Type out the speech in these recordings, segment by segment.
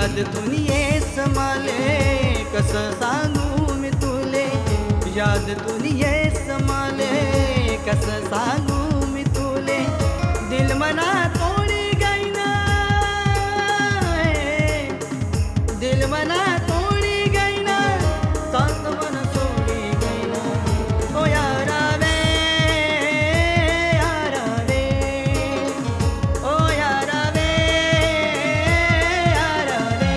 याद तुनिये समाले कसं सांगू मी तुले, याद तुनिये समाले कसं सांगू मी तुले, दिल मना तोडी गई ना, दिल मना तोडी गई ना, साथ मन सोडी गई ना, ओ यारा वे, यारा वे, ओ यारा वे, यारा वे.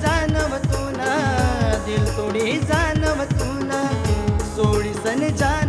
जाणवतो ना, दिल तोडी जाणवतो ना, सोडी सन जाण